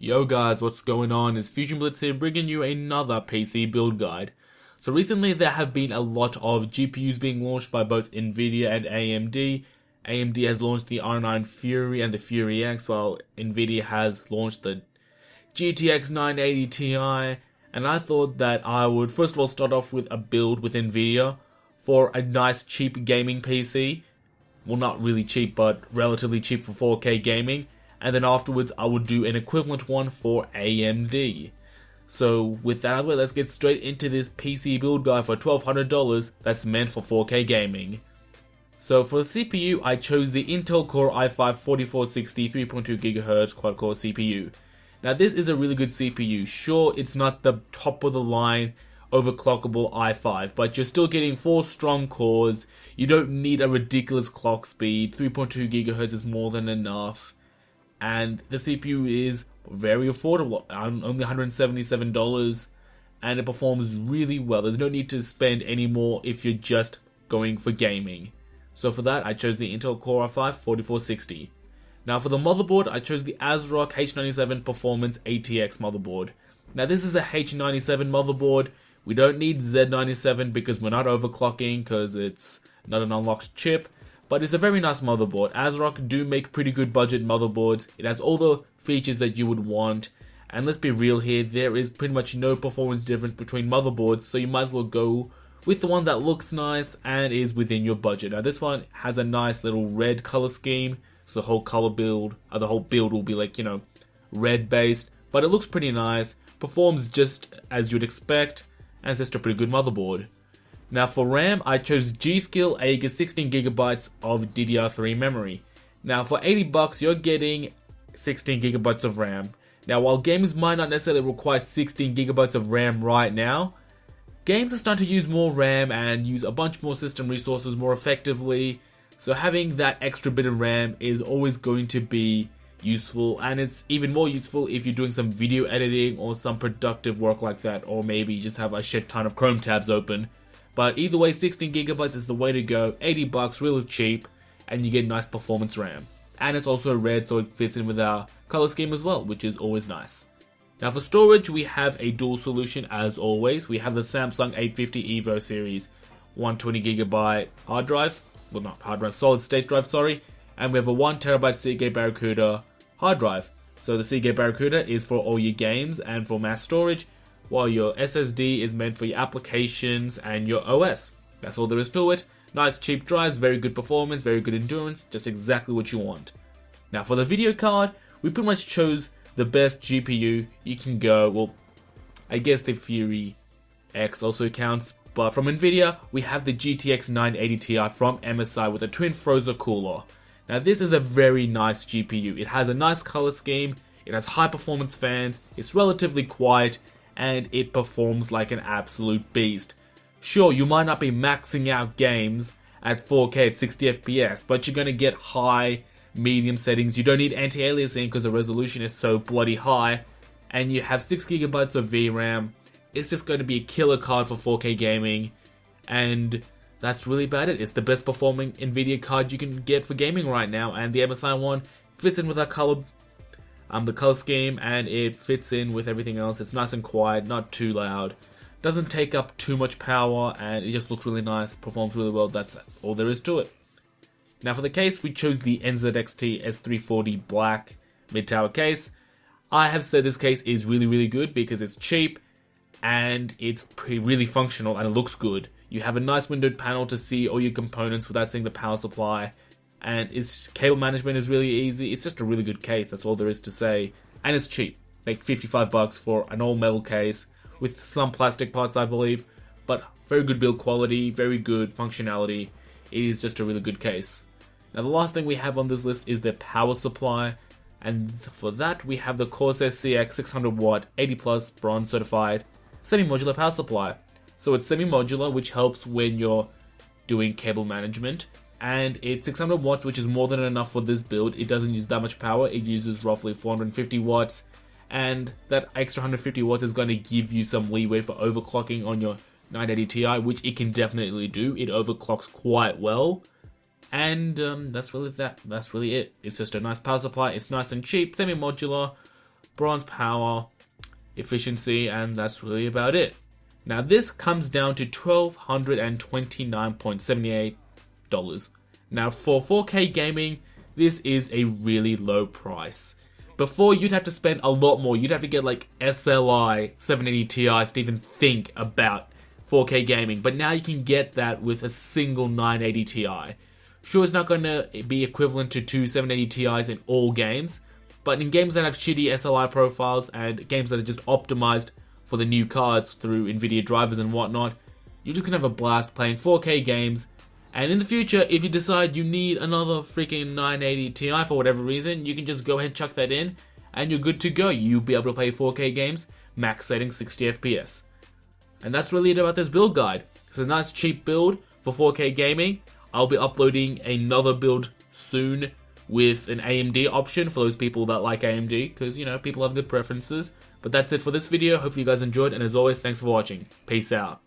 Yo guys, what's going on? It's FusionBlitzx here bringing you another PC build guide. So recently there have been a lot of GPUs being launched by both Nvidia and AMD. AMD has launched the R9 Fury and the Fury X, while Nvidia has launched the GTX 980 Ti. And I thought that I would first of all start off with a build with Nvidia for a nice cheap gaming PC. Well, not really cheap, but relatively cheap for 4K gaming. And then afterwards, I would do an equivalent one for AMD. So with that out of the way, let's get straight into this PC build guide for $1,200 that's meant for 4K gaming. So for the CPU, I chose the Intel Core i5-4460 3.2GHz quad-core CPU. Now this is a really good CPU. Sure, it's not the top of the line overclockable i5, but you're still getting 4 strong cores. You don't need a ridiculous clock speed. 3.2GHz is more than enough. And the CPU is very affordable, only $177, and it performs really well. There's no need to spend any more if you're just going for gaming. So for that, I chose the Intel Core i5-4460. Now for the motherboard, I chose the ASRock H97 Performance ATX motherboard. Now this is a H97 motherboard. We don't need Z97 because we're not overclocking, because it's not an unlocked chip. But it's a very nice motherboard. ASRock do make pretty good budget motherboards. It has all the features that you would want. And let's be real here, there is pretty much no performance difference between motherboards, so you might as well go with the one that looks nice and is within your budget. Now this one has a nice little red color scheme, so the whole color build, the whole build will be like, you know, red based. But it looks pretty nice, performs just as you'd expect, and it's just a pretty good motherboard. Now for RAM, I chose G.Skill Aegis 16GB of DDR3 memory. Now for $80 you're getting 16GB of RAM. Now while games might not necessarily require 16GB of RAM right now, games are starting to use more RAM and use a bunch more system resources more effectively. So having that extra bit of RAM is always going to be useful, and it's even more useful if you're doing some video editing or some productive work like that, or maybe you just have a shit ton of Chrome tabs open. But either way, 16GB is the way to go. $80, really cheap, and you get nice performance RAM. And it's also red, so it fits in with our color scheme as well, which is always nice. Now for storage, we have a dual solution as always. We have the Samsung 850 EVO series 120GB hard drive. Well, not hard drive, solid state drive, sorry. And we have a 1TB Seagate Barracuda hard drive. So the Seagate Barracuda is for all your games and for mass storage, while your SSD is meant for your applications and your OS. That's all there is to it. Nice cheap drives, very good performance, very good endurance, just exactly what you want. Now for the video card, we pretty much chose the best GPU you can go. Well, I guess the Fury X also counts, but from Nvidia, we have the GTX 980 Ti from MSI with a twin Frozen cooler. Now this is a very nice GPU. It has a nice color scheme, it has high performance fans, it's relatively quiet, and it performs like an absolute beast. Sure, you might not be maxing out games at 4K at 60 FPS, but you're going to get high, medium settings. You don't need anti-aliasing because the resolution is so bloody high, and you have 6GB of VRAM. It's just going to be a killer card for 4K gaming, and that's really about it. It's the best performing Nvidia card you can get for gaming right now, and the MSI one fits in with our the color scheme, and it fits in with everything else. It's nice and quiet, not too loud, doesn't take up too much power, and it just looks really nice, performs really well. That's all there is to it. Now for the case, we chose the NZXT S340 black mid-tower case. I have said this case is really good because it's cheap and it's really functional and it looks good. You have a nice windowed panel to see all your components without seeing the power supply, and its cable management is really easy. It's just a really good case, that's all there is to say. And it's cheap, like $55 for an all metal case with some plastic parts, I believe, but very good build quality, very good functionality. It is just a really good case. Now the last thing we have on this list is the power supply, and for that we have the Corsair CX 600W 80+ bronze certified semi-modular power supply. So it's semi-modular, which helps when you're doing cable management, and it's 600 watts, which is more than enough for this build. It doesn't use that much power, it uses roughly 450 watts, and that extra 150 watts is going to give you some leeway for overclocking on your 980 Ti, which it can definitely do. It overclocks quite well, and that's really it. It's just a nice power supply, it's nice and cheap, semi-modular, bronze power, efficiency, and that's really about it. Now this comes down to $1,229.78. Now for 4K gaming, this is a really low price. Before, you'd have to spend a lot more. You'd have to get like SLI 780 Ti's to even think about 4K gaming. But now you can get that with a single 980 Ti. Sure, it's not going to be equivalent to two 780 Ti's in all games, but in games that have shitty SLI profiles and games that are just optimized for the new cards through Nvidia drivers and whatnot, you're just going to have a blast playing 4K games. And in the future, if you decide you need another freaking 980 Ti for whatever reason, you can just go ahead and chuck that in, and you're good to go. You'll be able to play 4K games, max setting 60 FPS. And that's really it about this build guide. It's a nice cheap build for 4K gaming. I'll be uploading another build soon with an AMD option for those people that like AMD, because, you know, people have their preferences. But that's it for this video. Hopefully you guys enjoyed, and as always, thanks for watching. Peace out.